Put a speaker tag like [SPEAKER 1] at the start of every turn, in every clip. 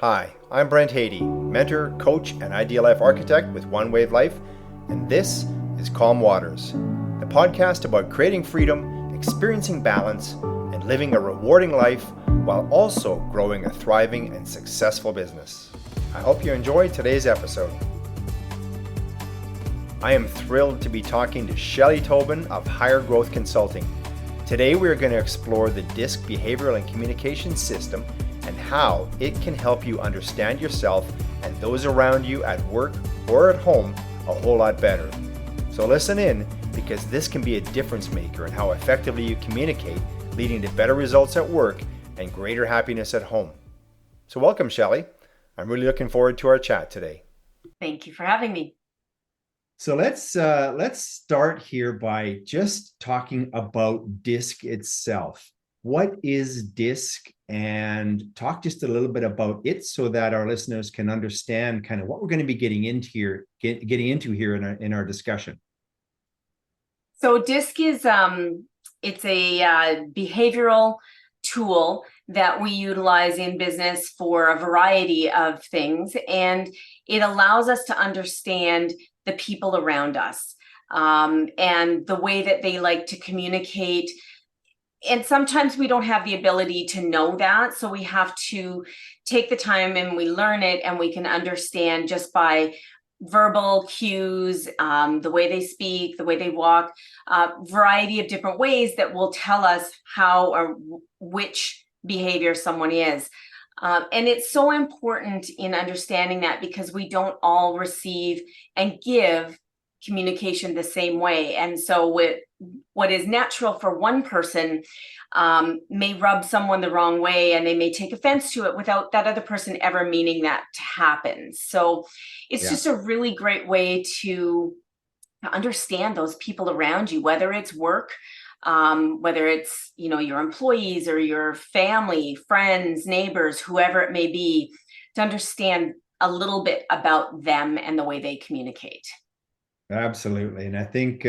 [SPEAKER 1] Hi, I'm Brent Haiti, mentor, coach, and ideal life architect with One Wave Life, and this is Calm Waters, the podcast about creating freedom, experiencing balance, and living a rewarding life while also growing a thriving and successful business. I hope you enjoyed today's episode. I am thrilled to be talking to Shelley Tobin of Higher Growth Consulting. Today we are going to explore the DISC behavioral and communication system and how it can help you understand yourself and those around you at work or at home a whole lot better. So listen in, because this can be a difference maker in how effectively you communicate, leading to better results at work and greater happiness at home. So welcome, Shelley. I'm really looking forward to our chat today.
[SPEAKER 2] Thank you for having me.
[SPEAKER 1] So let's start here by just talking about DISC itself. What is DISC, and talk just a little bit about it so that our listeners can understand kind of what we're going to be getting into here in our discussion.
[SPEAKER 2] So DISC is it's a behavioral tool that we utilize in business for a variety of things, and it allows us to understand the people around us and the way that they like to communicate. And sometimes we don't have the ability to know that, so we have to take the time and we learn it, and we can understand just by verbal cues, the way they speak, the way they walk, variety of different ways that will tell us how or which behavior someone is. And it's so important in understanding that, because we don't all receive and give communication the same way. And so what is natural for one person may rub someone the wrong way, and they may take offense to it without that other person ever meaning that to happen. So it's just a really great way to understand those people around you, whether it's work, whether it's, your employees or your family, friends, neighbors, whoever it may be, to understand a little bit about them and the way they communicate.
[SPEAKER 1] Absolutely. And I think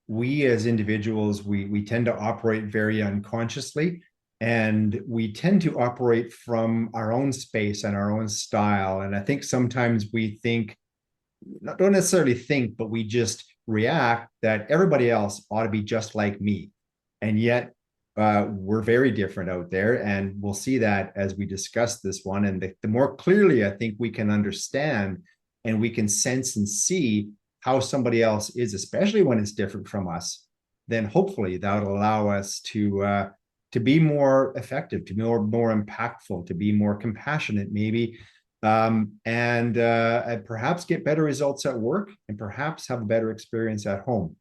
[SPEAKER 1] we as individuals, we tend to operate very unconsciously, and we tend to operate from our own space and our own style. And I think sometimes we don't necessarily think, but we just react that everybody else ought to be just like me. And yet we're very different out there. And we'll see that as we discuss this one. And the more clearly I think we can understand and we can sense and see how somebody else is, especially when it's different from us, then hopefully that'll allow us to be more effective, to be more impactful, to be more compassionate, maybe, and perhaps get better results at work, and perhaps have a better experience at home.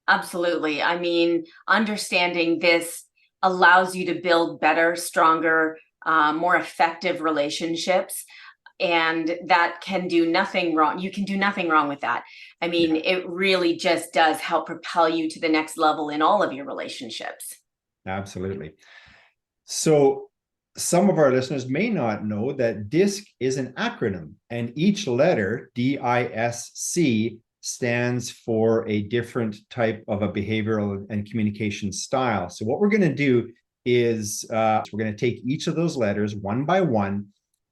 [SPEAKER 2] Absolutely. I mean, understanding this allows you to build better, stronger, more effective relationships. And that can do nothing wrong. You can do nothing wrong with that. I mean, It really just does help propel you to the next level in all of your relationships.
[SPEAKER 1] Absolutely. So some of our listeners may not know that DISC is an acronym, and each letter, DISC, stands for a different type of a behavioral and communication style. So what we're going to do is we're going to take each of those letters one by one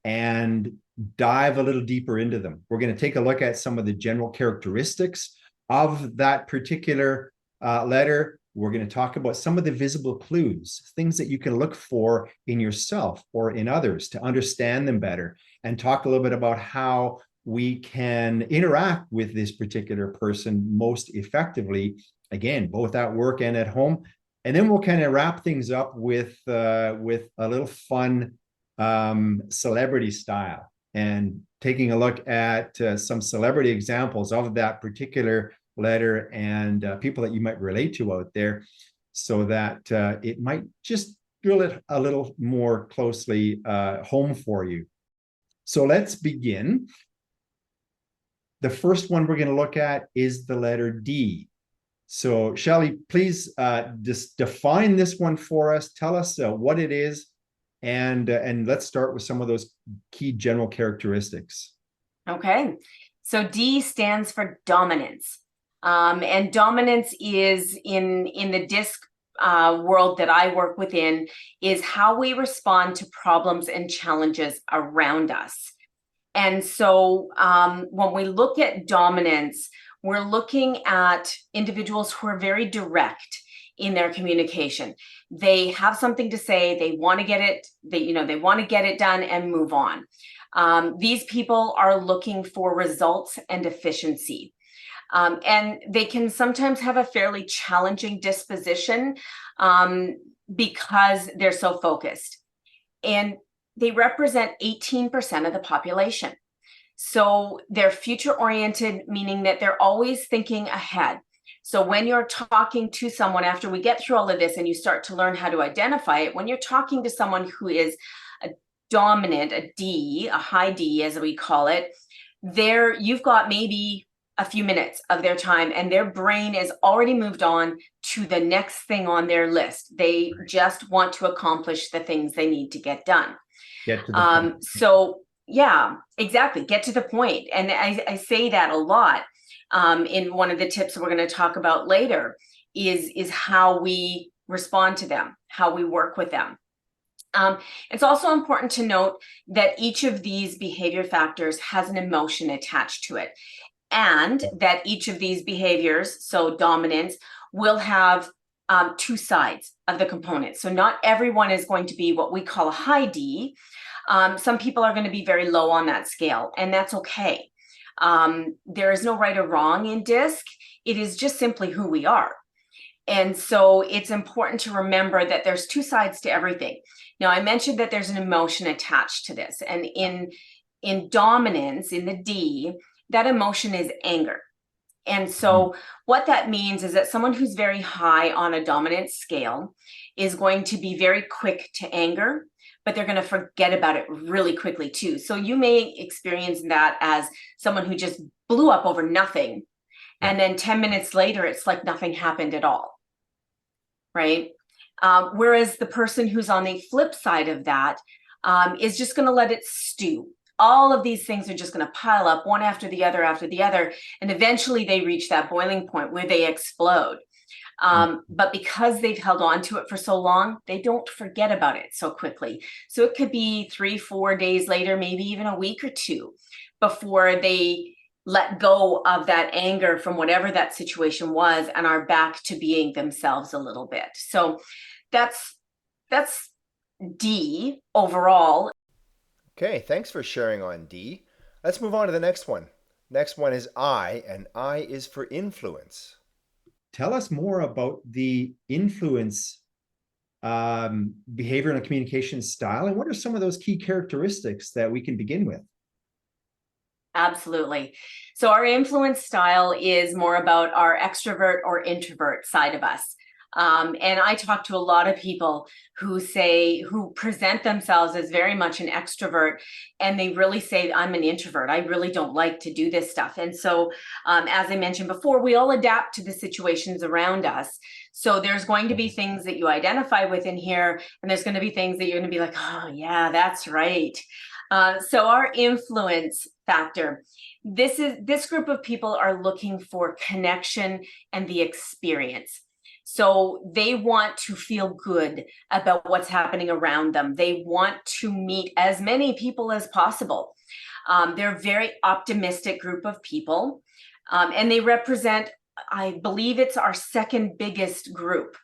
[SPEAKER 1] and dive a little deeper into them. We're going to take a look at some of the general characteristics of that particular letter. We're going to talk about some of the visible clues, things that you can look for in yourself or in others to understand them better, and talk a little bit about how we can interact with this particular person most effectively, again, both at work and at home. And then we'll kind of wrap things up with a little fun celebrity style, and taking a look at some celebrity examples of that particular letter and people that you might relate to out there, so that it might just drill it a little more closely home for you. So let's begin. The first one we're going to look at is the letter D. So Shelley, please just define this one for us. Tell us what it is, and let's start with some of those key general characteristics.
[SPEAKER 2] Okay, so D stands for dominance, and dominance is in the DISC world that I work within is how we respond to problems and challenges around us. And so when we look at dominance, we're looking at individuals who are very direct in their communication. They have something to say, they want to get it, they want to get it done and move on. These people are looking for results and efficiency. And they can sometimes have a fairly challenging disposition because they're so focused. And they represent 18% of the population. So they're future oriented, meaning that they're always thinking ahead. So when you're talking to someone, after we get through all of this and you start to learn how to identify it, when you're talking to someone who is a dominant, a D, a high D, as we call it, you've got maybe a few minutes of their time and their brain is already moved on to the next thing on their list. They just want to accomplish the things they need to get done.
[SPEAKER 1] Get to the point.
[SPEAKER 2] So yeah, exactly. Get to the point. And I say that a lot in one of the tips that we're going to talk about later is how we respond to them, how we work with them. It's also important to note that each of these behavior factors has an emotion attached to it, and that each of these behaviors, so dominance, will have two sides of the component. So not everyone is going to be what we call a high D. Some people are going to be very low on that scale, and that's okay. There is no right or wrong in DISC. It is just simply who we are. And so it's important to remember that there's two sides to everything. Now, I mentioned that there's an emotion attached to this. And in dominance, in the D, that emotion is anger. And so what that means is that someone who's very high on a dominance scale is going to be very quick to anger, but they're going to forget about it really quickly too. So you may experience that as someone who just blew up over nothing. And then 10 minutes later, it's like nothing happened at all, right? Whereas the person who's on the flip side of that is just going to let it stew. All of these things are just going to pile up one after the other, and eventually they reach that boiling point where they explode. But because they've held on to it for so long, they don't forget about it so quickly. So it could be 3-4 days later, maybe even a week or two before they let go of that anger from whatever that situation was and are back to being themselves a little bit. So that's D overall.
[SPEAKER 3] Okay, thanks for sharing on D. Let's move on to the next one. Next one is I, and I is for influence.
[SPEAKER 1] Tell us more about the influence behavior and communication style, and what are some of those key characteristics that we can begin with?
[SPEAKER 2] Absolutely. So our influence style is more about our extrovert or introvert side of us. And I talk to a lot of people who present themselves as very much an extrovert, and they really say, I'm an introvert. I really don't like to do this stuff. And so, as I mentioned before, we all adapt to the situations around us. So there's going to be things that you identify with in here, and there's going to be things that you're going to be like, oh yeah, that's right. So our influence factor, this group of people are looking for connection and the experience. So they want to feel good about what's happening around them. They want to meet as many people as possible. They're a very optimistic group of people, and they represent, I believe it's our second biggest group,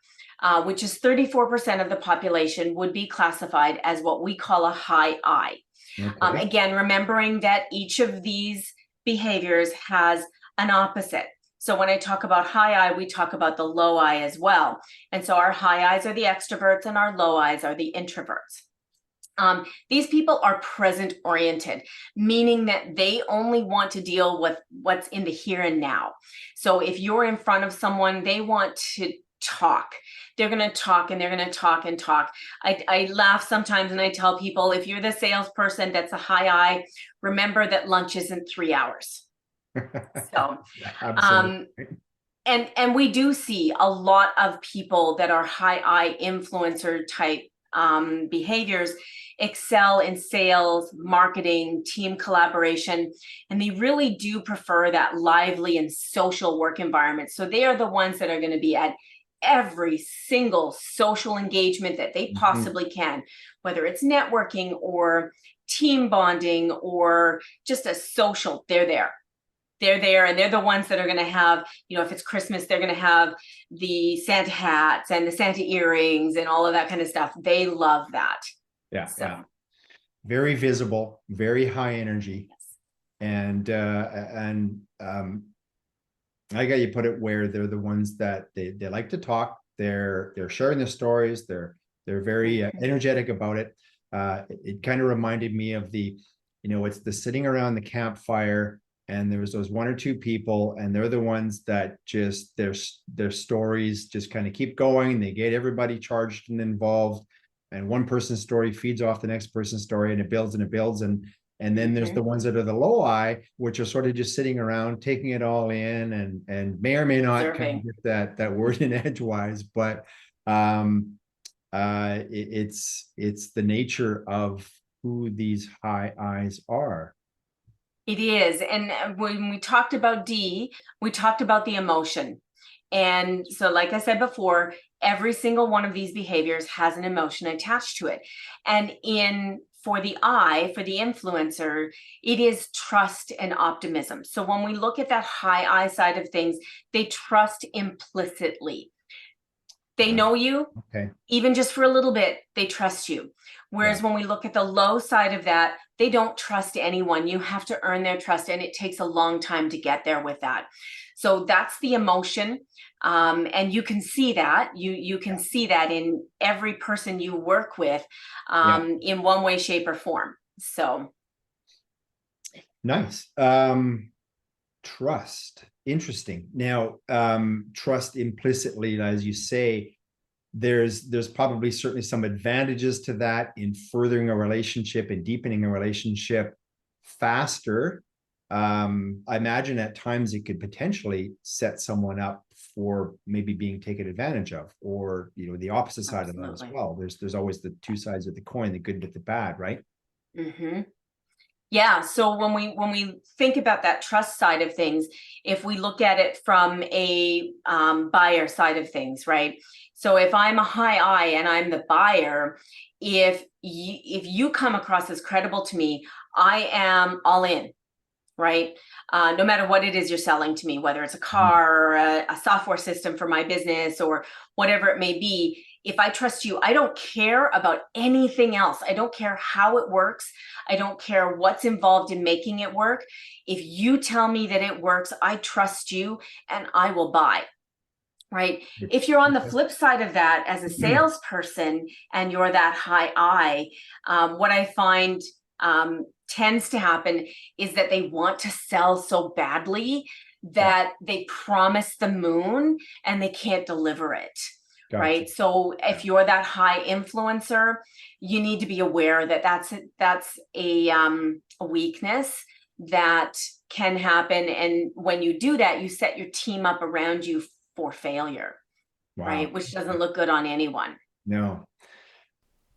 [SPEAKER 2] which is 34% of the population would be classified as what we call a high I. Okay. Again, remembering that each of these behaviors has an opposite. So when I talk about high I, we talk about the low I as well. And so our high Is are the extroverts and our low Is are the introverts. These people are present oriented, meaning that they only want to deal with what's in the here and now. So if you're in front of someone, they want to talk. They're going to talk and they're going to talk and talk. I laugh sometimes and I tell people, if you're the salesperson that's a high I, remember that lunch isn't 3 hours. So, and we do see a lot of people that are high I influencer type behaviors excel in sales, marketing, team collaboration, and they really do prefer that lively and social work environment. So they are the ones that are going to be at every single social engagement that they
[SPEAKER 1] Mhm.
[SPEAKER 2] possibly can, whether it's networking or team bonding or just a social. They're there. They're there, and they're the ones that are going to have, if it's Christmas, they're going to have the Santa hats and the Santa earrings and all of that kind of stuff. They love that.
[SPEAKER 1] Yeah,
[SPEAKER 2] So,
[SPEAKER 1] yeah. Very visible, very high energy,
[SPEAKER 2] yes.
[SPEAKER 1] and I got you put it where they're the ones that they like to talk. They're sharing their stories. They're very energetic about it. It kind of reminded me of it's the sitting around the campfire, and there was those one or two people, and they're the ones that just their stories just kind of keep going. They get everybody charged and involved, and one person's story feeds off the next person's story, and it builds and it builds. And then there's the ones that are the low I, which are sort of just sitting around, taking it all in, and may or may not kind of get that word in edgewise, but it's the nature of who these high I's are.
[SPEAKER 2] It is. And when we talked about D, we talked about the emotion. And so, like I said before, every single one of these behaviors has an emotion attached to it. And for the I, for the influencer, it is trust and optimism. So when we look at that high I side of things, they trust implicitly. They know you,
[SPEAKER 1] Okay.
[SPEAKER 2] even just for a little bit, they trust you. Whereas when we look at the low side of that, they don't trust anyone. You have to earn their trust, and it takes a long time to get there with that. So that's the emotion. And you can see that. You can see that in every person you work with, in one way, shape, or form. So
[SPEAKER 1] nice. Trust. Interesting. Now, trust implicitly, as you say, there's probably certainly some advantages to that in furthering a relationship and deepening a relationship faster. I imagine at times it could potentially set someone up for maybe being taken advantage of, or the opposite side of that as well. There's always the two sides of the coin, the good with the bad, right?
[SPEAKER 2] Mm-hmm. Yeah. So when we think about that trust side of things, if we look at it from a buyer side of things, right? So if I'm a high I and I'm the buyer, if you come across as credible to me, I am all in, right? No matter what it is you're selling to me, whether it's a car or a software system for my business or whatever it may be. If I trust you, I don't care about anything else. I don't care how it works. I don't care what's involved in making it work. If you tell me that it works, I trust you and I will buy. Right. If you're on the flip side of that as a salesperson and you're that high I, what I find tends to happen is that they want to sell so badly that they promise the moon and they can't deliver it.
[SPEAKER 1] Gotcha.
[SPEAKER 2] Right. So if you're that high influencer, you need to be aware that that's a weakness that can happen. And when you do that, you set your team up around you for failure, right? Which doesn't look good on anyone.
[SPEAKER 1] No.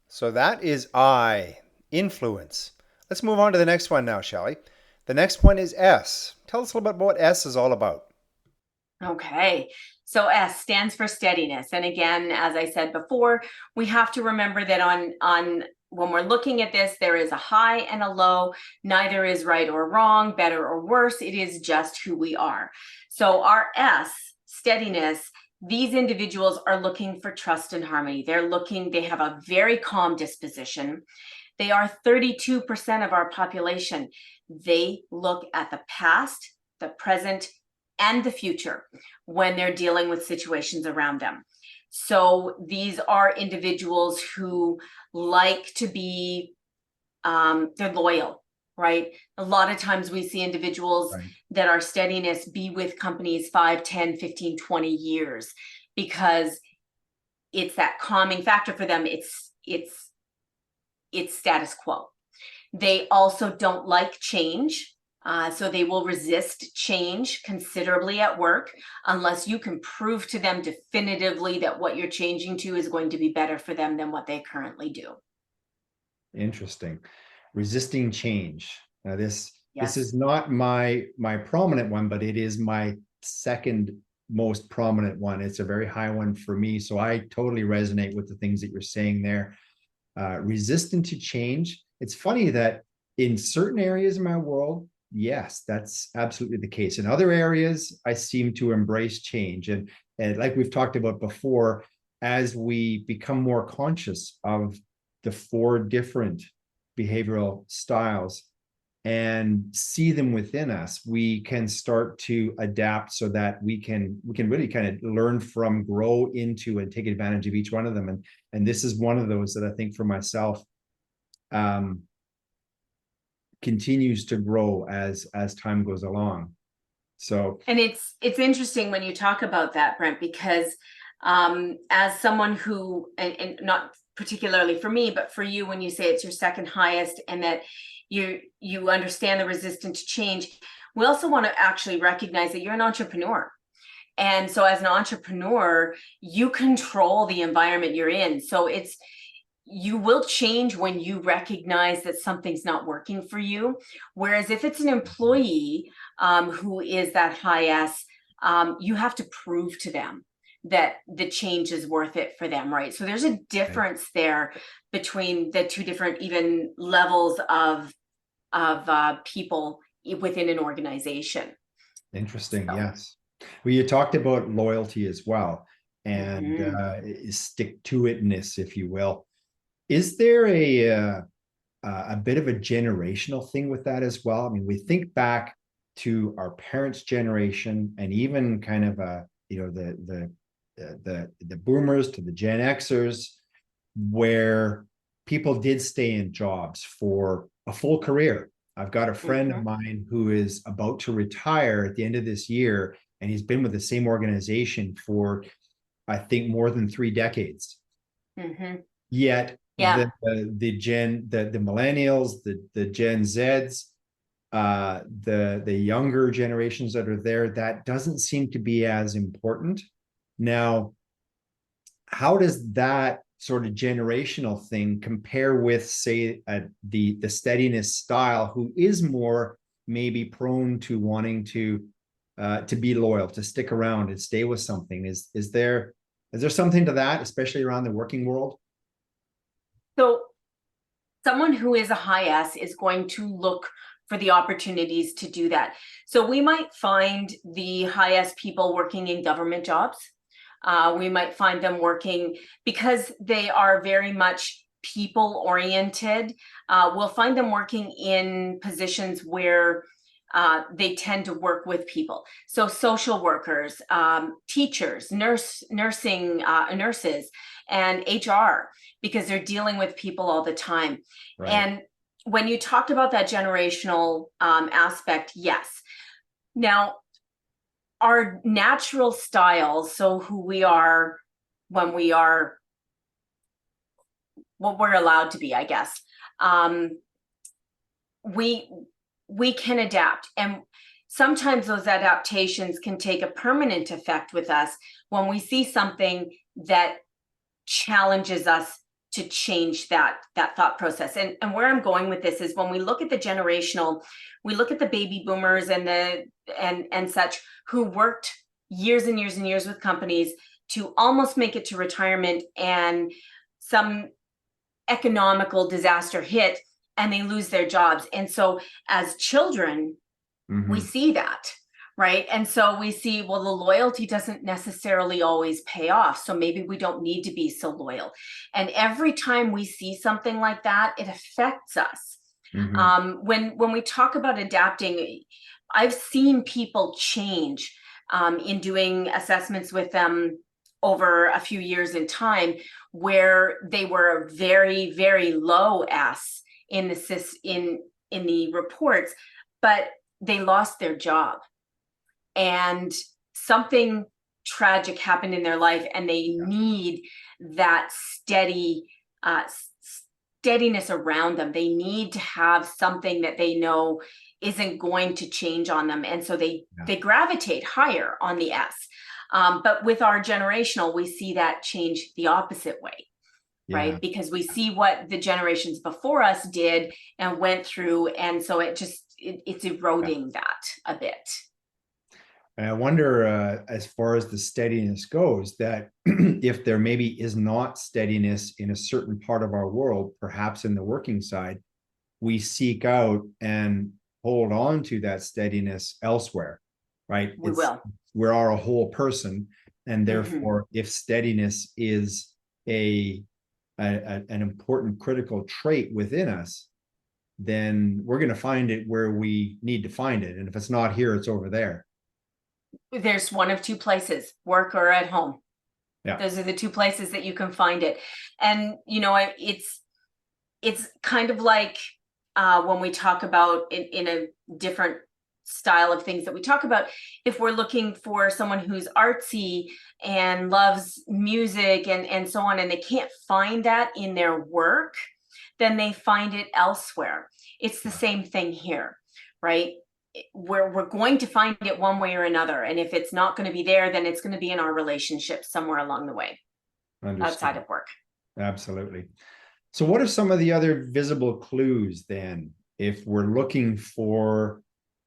[SPEAKER 3] So that is I, influence. Let's move on to the next one now, Shelley. The next one is S. Tell us a little bit about what S is all about.
[SPEAKER 2] Okay. So S stands for steadiness. And again, as I said before, we have to remember that on when we're looking at this, there is a high and a low. Neither is right or wrong, better or worse. It is just who we are. So our S, steadiness, these individuals are looking for trust and harmony. They have a very calm disposition. They are 32% of our population. They look at the past, the present, and the future when they're dealing with situations around them. So these are individuals who like to be, they're loyal, right? A lot of times we see individuals that are steadiness be with companies 5, 10, 15, 20 years because it's that calming factor for them. It's status quo. They also don't like change. So they will resist change considerably at work unless you can prove to them definitively that what you're changing to is going to be better for them than what they currently do.
[SPEAKER 1] Interesting. Resisting change. Now this is not my prominent one, but it is my second most prominent one. It's a very high one for me. So I totally resonate with the things that you're saying there. Resistant to change. It's funny that in certain areas of my world, yes, that's absolutely the case. In other areas, I seem to embrace change. And like we've talked about before, as we become more conscious of the 4 different behavioral styles and see them within us, we can start to adapt so that we can really kind of learn from, grow into, and take advantage of each one of them. And this is one of those that I think for myself continues to grow as time goes along. So,
[SPEAKER 2] and it's interesting when you talk about that, Brent, because as someone who, and not particularly for me, but for you, when you say it's your second highest and that you understand the resistance to change, we also want to actually recognize that you're an entrepreneur. And so as an entrepreneur, you control the environment you're in. So you will change when you recognize that something's not working for you. Whereas if it's an employee who is that high S, you have to prove to them that the change is worth it for them, right? So there's a difference there between the 2 different even levels of people within an organization.
[SPEAKER 1] interesting.
[SPEAKER 2] So.
[SPEAKER 1] Yes. Well, you talked about loyalty as well, and stick to itness, if you will. Is there a bit of a generational thing with that as well? I mean, we think back to our parents' generation, and even kind of the boomers to the Gen Xers, where people did stay in jobs for a full career. I've got a friend of mine who is about to retire at the end of this year, and he's been with the same organization for, I think, more than 3 decades. Yet the millennials, the Gen Zs, the younger generations that are there, that doesn't seem to be as important. Now, how does that sort of generational thing compare with, say, the steadiness style, who is more maybe prone to wanting to be loyal, to stick around and stay with something? Is there something to that, especially around the working world?
[SPEAKER 2] So someone who is a high S is going to look for the opportunities to do that. So we might find the high S people working in government jobs. We might find them working, because they are very much people oriented. We'll find them working in positions where they tend to work with people. So social workers, teachers, nurses, and HR, because they're dealing with people all the time. Right. And when you talked about that generational aspect, yes. Now, our natural styles, so who we are when we are what we're allowed to be, I guess, we can adapt. And sometimes those adaptations can take a permanent effect with us when we see something that challenges us to change that thought process. And where I'm going with this is, when we look at the generational, we look at the baby boomers and such, who worked years and years and years with companies to almost make it to retirement, and some economical disaster hit and they lose their jobs. And so as children, we see that, right? And so we see, well, the loyalty doesn't necessarily always pay off. So maybe we don't need to be so loyal. And every time we see something like that, it affects us. When we talk about adapting, I've seen people change in doing assessments with them over a few years in time, where they were very, very low S in the reports, but they lost their job, and something tragic happened in their life, and they need that steadiness around them. They need to have something that they know isn't going to change on them, and so they gravitate higher on the S. But with our generational, we see that change the opposite way. Right? Because we see what the generations before us did and went through. And so it's eroding that a bit.
[SPEAKER 1] And I wonder, as far as the steadiness goes, that if there maybe is not steadiness in a certain part of our world, perhaps in the working side, we seek out and hold on to that steadiness elsewhere, right?
[SPEAKER 2] We will.
[SPEAKER 1] We are a whole person, and
[SPEAKER 2] Mhm.
[SPEAKER 1] therefore, if steadiness is an important critical trait within us, then we're going to find it where we need to find it. And if it's not here, it's over there.
[SPEAKER 2] There's one of two places, work or at home.
[SPEAKER 1] Yeah.
[SPEAKER 2] Those are the two places that you can find it. And, it's kind of like when we talk about in a different style of things that we talk about, if we're looking for someone who's artsy and loves music and so on, and they can't find that in their work, then they find it elsewhere. It's the same thing here, right? We're going to find it one way or another. And if it's not going to be there, then it's going to be in our relationship somewhere along the way.
[SPEAKER 1] Understood.
[SPEAKER 2] Outside of work.
[SPEAKER 1] Absolutely. So what are some of the other visible clues then, if we're looking for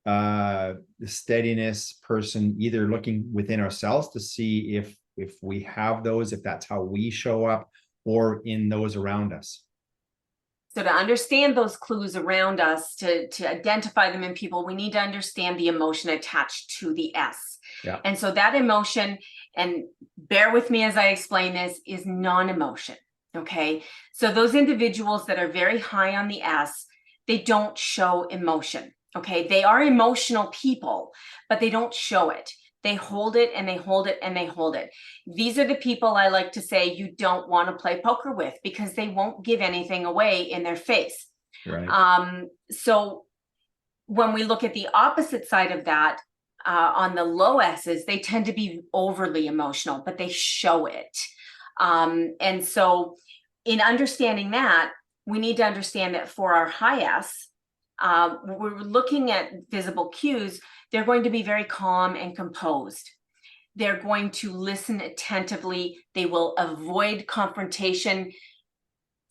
[SPEAKER 1] the steadiness person, either looking within ourselves to see if we have those, if that's how we show up, or in those around us?
[SPEAKER 2] So to understand those clues around us, to identify them in people, we need to understand the emotion attached to the S.
[SPEAKER 1] Yeah.
[SPEAKER 2] And so that emotion, and bear with me as I explain this, is non-emotion. Okay. So those individuals that are very high on the S, they don't show emotion. Okay. They are emotional people, but they don't show it. They hold it and they hold it and they hold it. These are the people I like to say you don't want to play poker with, because they won't give anything away in their face.
[SPEAKER 1] Right.
[SPEAKER 2] So when we look at the opposite side of that, on the low S's, they tend to be overly emotional, but they show it. And so in understanding that, we need to understand that for our high S, we're looking at visible cues. They're going to be very calm and composed. They're going to listen attentively. They will avoid confrontation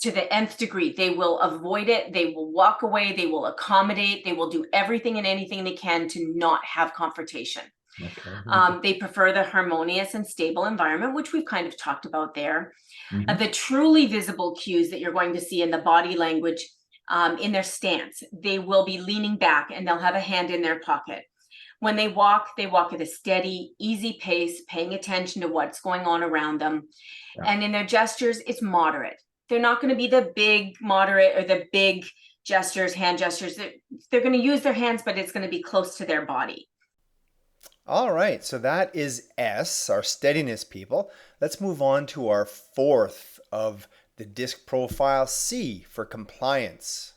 [SPEAKER 2] to the nth degree. They will avoid it. They will walk away. They will accommodate. They will do everything and anything they can to not have confrontation.
[SPEAKER 1] Okay.
[SPEAKER 2] They prefer the harmonious and stable environment, which we've kind of talked about there.
[SPEAKER 1] Mhm.
[SPEAKER 2] The truly visible cues that you're going to see in the body language, in their stance, they will be leaning back and they'll have a hand in their pocket. When they walk at a steady, easy pace, paying attention to what's going on around them.
[SPEAKER 1] Yeah.
[SPEAKER 2] And in their gestures, it's moderate. They're not going to be the big moderate or the big gestures, hand gestures. They're going to use their hands, but it's going to be close to their body.
[SPEAKER 3] All right, so that is S, our steadiness people. Let's move on to our fourth of the DISC profile, C, for compliance.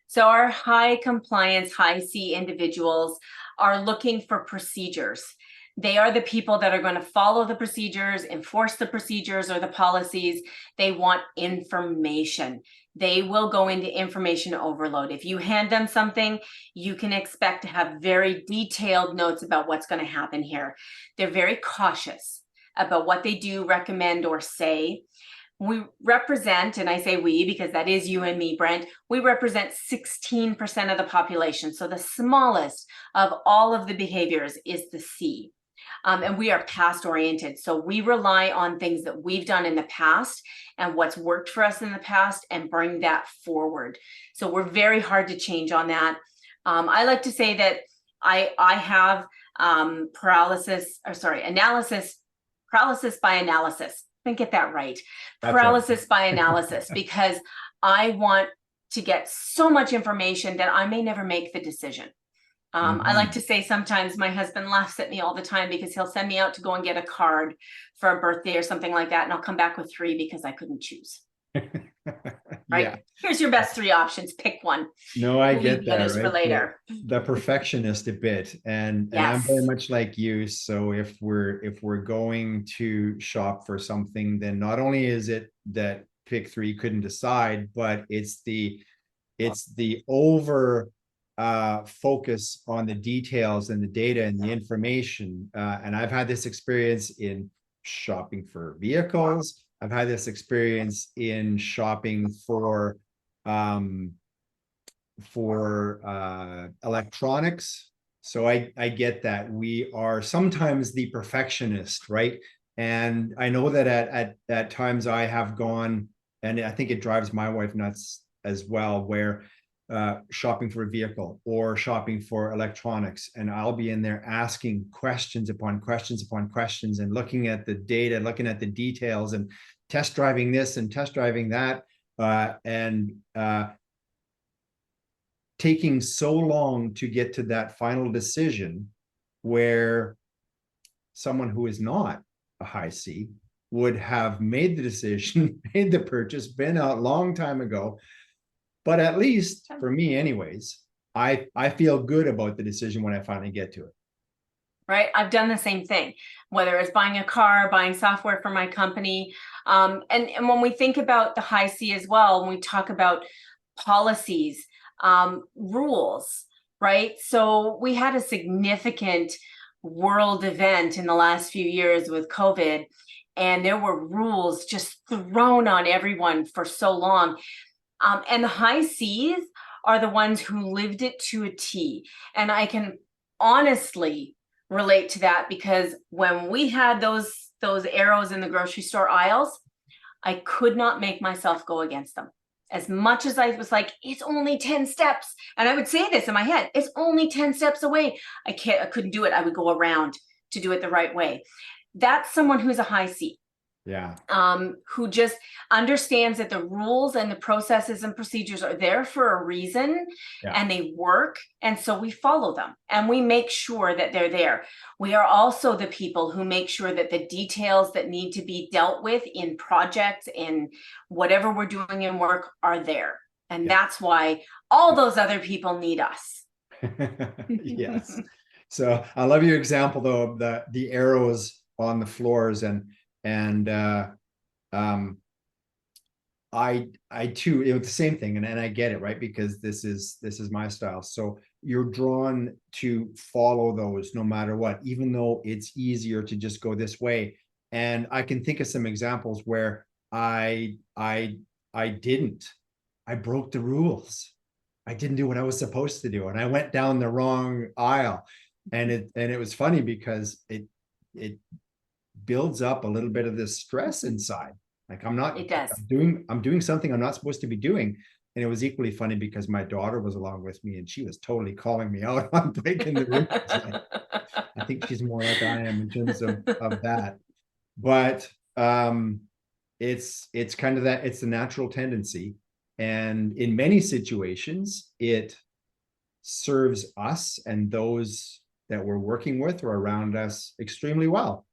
[SPEAKER 2] So our high compliance, high C individuals are looking for procedures. They are the people that are going to follow the procedures, enforce the procedures or the policies. They want information. They will go into information overload. If you hand them something, you can expect to have very detailed notes about what's going to happen here. They're very cautious about what they do, recommend, or say. We represent, and I say we because that is you and me, Brent, we represent 16% of the population. So the smallest of all of the behaviors is the C. And we are past oriented. So we rely on things that we've done in the past and what's worked for us in the past and bring that forward. So we're very hard to change on that. I like to say that I have paralysis by analysis. I didn't get that right. Paralysis by analysis, because I want to get so much information that I may never make the decision. I like to say sometimes my husband laughs at me all the time because he'll send me out to go and get a card for a birthday or something like that. And I'll come back with 3 because I couldn't choose. Right?
[SPEAKER 1] Yeah.
[SPEAKER 2] Here's your best 3 options. Pick one.
[SPEAKER 1] No, I
[SPEAKER 2] We'll
[SPEAKER 1] get
[SPEAKER 2] leave the
[SPEAKER 1] that,
[SPEAKER 2] others for
[SPEAKER 1] right?
[SPEAKER 2] later.
[SPEAKER 1] The perfectionist a bit, and I'm
[SPEAKER 2] Yes.
[SPEAKER 1] very much like you. So if we're going to shop for something, then not only is it that pick 3 couldn't decide, but it's the over focus on the details and the data and the information. And I've had this experience in shopping for vehicles. I've had this experience in shopping for electronics. So I get that. We are sometimes the perfectionist, right? And I know that at times I have gone, and I think it drives my wife nuts as well, where shopping for a vehicle or shopping for electronics, and I'll be in there asking questions upon questions upon questions and looking at the data, looking at the details, and test driving this and test driving that, and taking so long to get to that final decision, where someone who is not a high C would have made the decision, made the purchase, been out a long time ago. But at least for me anyways, I feel good about the decision when I finally get to it.
[SPEAKER 2] Right? I've done the same thing, whether it's buying a car, buying software for my company. And when we think about the high C as well, when we talk about policies, rules, right? So we had a significant world event in the last few years with COVID, and there were rules just thrown on everyone for so long. And the high C's are the ones who lived it to a T. And I can honestly relate to that, because when we had those arrows in the grocery store aisles, I could not make myself go against them. As much as I was like, it's only 10 steps. And I would say this in my head, it's only 10 steps away. I couldn't do it. I would go around to do it the right way. That's someone who's a high C.
[SPEAKER 1] Yeah.
[SPEAKER 2] Who just understands that the rules and the processes and procedures are there for a reason,
[SPEAKER 1] Yeah.
[SPEAKER 2] and they work. And so we follow them and we make sure that they're there. We are also the people who make sure that the details that need to be dealt with in projects and whatever we're doing in work are there. And that's why all those other people need us.
[SPEAKER 1] Yes. So I love your example though of the arrows on the floors, and I too, it was the same thing, and I get it, right? Because this is my style. So you're drawn to follow those no matter what, even though it's easier to just go this way. And I can think of some examples where I didn't. I broke the rules. I didn't do what I was supposed to do, and I went down the wrong aisle. And it was funny because it builds up a little bit of this stress inside. Like I'm doing something I'm not supposed to be doing. And it was equally funny because my daughter was along with me and she was totally calling me out on breaking the rules. I think she's more like I am in terms of that. But it's kind of that, it's the natural tendency. And in many situations, it serves us and those that we're working with or around us extremely well.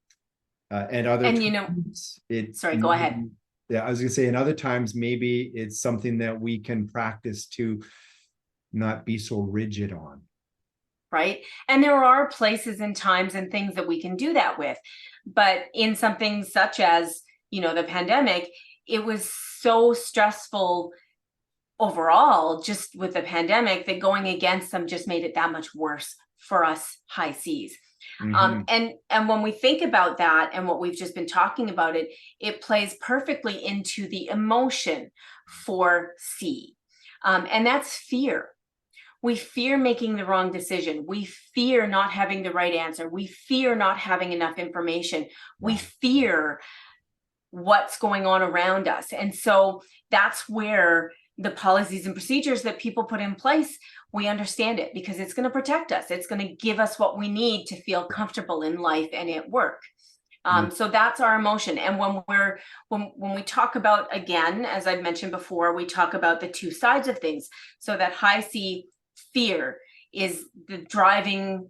[SPEAKER 1] And other times,
[SPEAKER 2] sorry, go ahead.
[SPEAKER 1] Yeah, I was gonna say, in other times, maybe it's something that we can practice to not be so rigid on.
[SPEAKER 2] Right. And there are places and times and things that we can do that with. But in something such as, the pandemic, it was so stressful overall, just with the pandemic, that going against them just made it that much worse for us high C's. And when we think about that and what we've just been talking about, it plays perfectly into the emotion for C. And that's fear. We fear making the wrong decision. We fear not having the right answer. We fear not having enough information. We fear what's going on around us. And so that's where the policies and procedures that people put in place, we understand it because it's going to protect us. It's going to give us what we need to feel comfortable in life and at work. So that's our emotion. And when we talk about, again, as I've mentioned before, we talk about the two sides of things. So that high C fear is the driving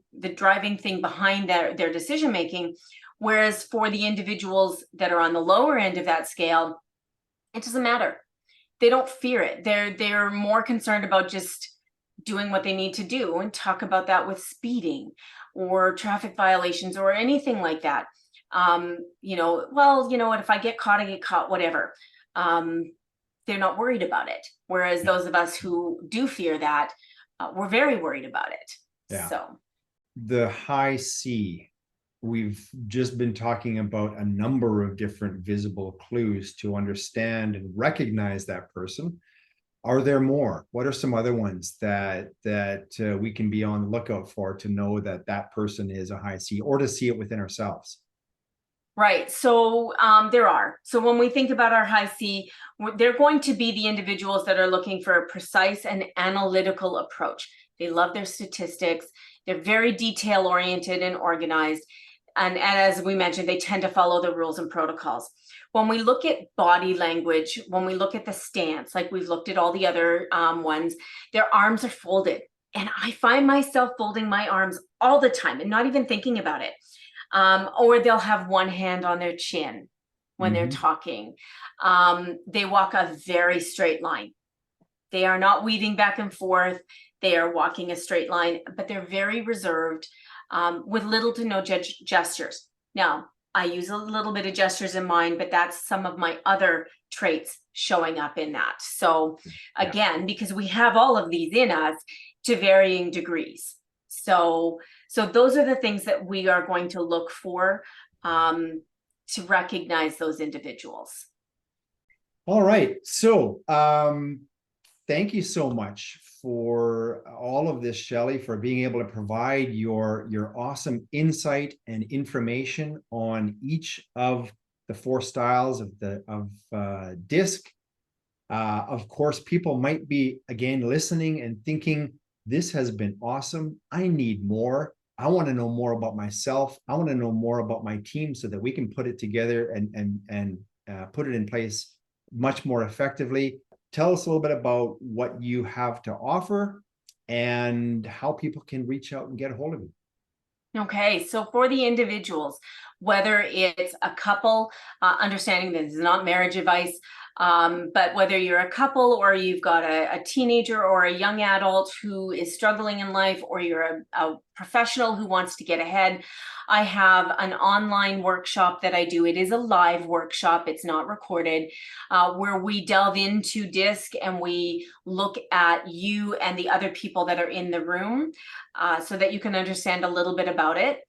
[SPEAKER 2] thing behind their decision making. Whereas for the individuals that are on the lower end of that scale, it doesn't matter. They don't fear it. They're more concerned about just doing what they need to do, and talk about that with speeding or traffic violations or anything like that. Well, what, if I get caught, I get caught, whatever. They're not worried about it. Whereas those of us who do fear that, we're very worried about it.
[SPEAKER 1] Yeah.
[SPEAKER 2] So
[SPEAKER 1] the high C, we've just been talking about a number of different visible clues to understand and recognize that person. Are there more? What are some other ones that we can be on the lookout for to know that that person is a high C, or to see it within ourselves?
[SPEAKER 2] Right. So there are. So when we think about our high C, they're going to be the individuals that are looking for a precise and analytical approach. They love their statistics. They're very detail oriented and organized. And as we mentioned, they tend to follow the rules and protocols. When we look at body language, when we look at the stance, like we've looked at all the other ones, their arms are folded. And I find myself folding my arms all the time and not even thinking about it. Or they'll have one hand on their chin when they're talking. They walk a very straight line. They are not weaving back and forth. They are walking a straight line, but they're very reserved, with little to no gestures. Now, I use a little bit of gestures in mine, but that's some of my other traits showing up in that. So again, because we have all of these in us to varying degrees. So those are the things that we are going to look for, to recognize those individuals.
[SPEAKER 1] All right. So thank you so much for all of this, Shelley, for being able to provide your awesome insight and information on each of the 4 styles of DISC. Of course, people might be, again, listening and thinking, this has been awesome. I need more. I want to know more about myself. I want to know more about my team so that we can put it together and put it in place much more effectively. Tell us a little bit about what you have to offer and how people can reach out and get a hold of you.
[SPEAKER 2] Okay, so for the individuals, whether it's a couple, understanding that this is not marriage advice, but whether you're a couple or you've got a teenager or a young adult who is struggling in life, or you're a professional who wants to get ahead, I have an online workshop that I do. It is a live workshop. It's not recorded, where we delve into DISC and we look at you and the other people that are in the room, so that you can understand a little bit about it.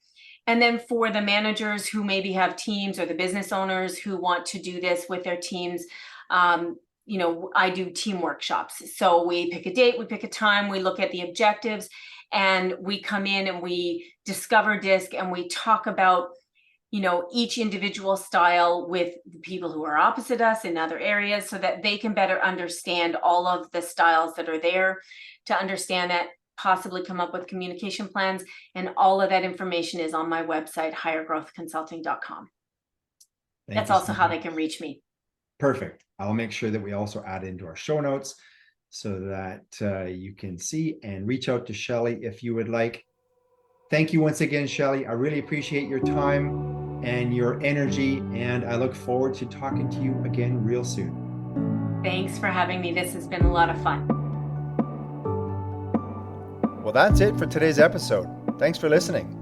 [SPEAKER 2] And then for the managers who maybe have teams, or the business owners who want to do this with their teams, I do team workshops. So we pick a date, we pick a time, we look at the objectives, and we come in and we discover DISC and we talk about, each individual style with the people who are opposite us in other areas, so that they can better understand all of the styles that are there, to understand that, possibly come up with communication plans. And all of that information is on my website, highergrowthconsulting.com. That's also how they can reach me.
[SPEAKER 1] Perfect. I'll make sure that we also add into our show notes so that you can see and reach out to Shelley if you would like. Thank you once again, Shelley. I really appreciate your time and your energy, and I look forward to talking to you again real soon.
[SPEAKER 2] Thanks for having me. This has been a lot of fun.
[SPEAKER 3] Well, that's it for today's episode. Thanks for listening.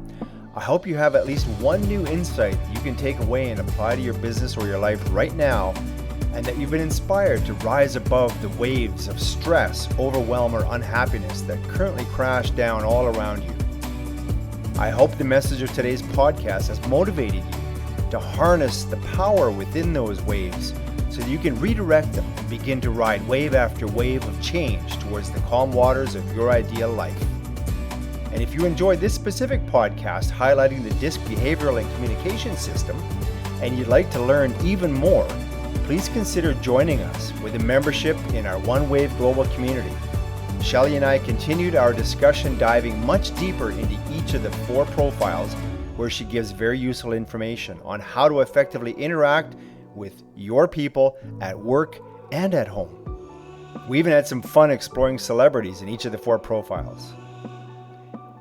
[SPEAKER 3] I hope you have at least one new insight you can take away and apply to your business or your life right now, and that you've been inspired to rise above the waves of stress, overwhelm, or unhappiness that currently crash down all around you. I hope the message of today's podcast has motivated you to harness the power within those waves so that you can redirect them and begin to ride wave after wave of change towards the calm waters of your ideal life. And if you enjoyed this specific podcast highlighting the DISC behavioral and communication system, and you'd like to learn even more, please consider joining us with a membership in our One Wave Global community. Shelley and I continued our discussion diving much deeper into each of the 4 profiles, where she gives very useful information on how to effectively interact with your people at work and at home. We even had some fun exploring celebrities in each of the 4 profiles.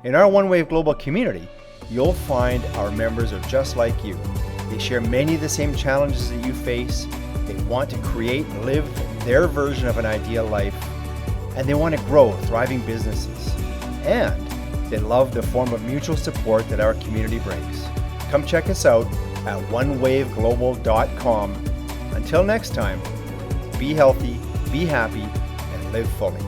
[SPEAKER 3] In our One Wave Global community, you'll find our members are just like you. They share many of the same challenges that you face. They want to create and live their version of an ideal life, and they want to grow thriving businesses. And they love the form of mutual support that our community brings. Come check us out at onewaveglobal.com. Until next time, be healthy, be happy, and live fully.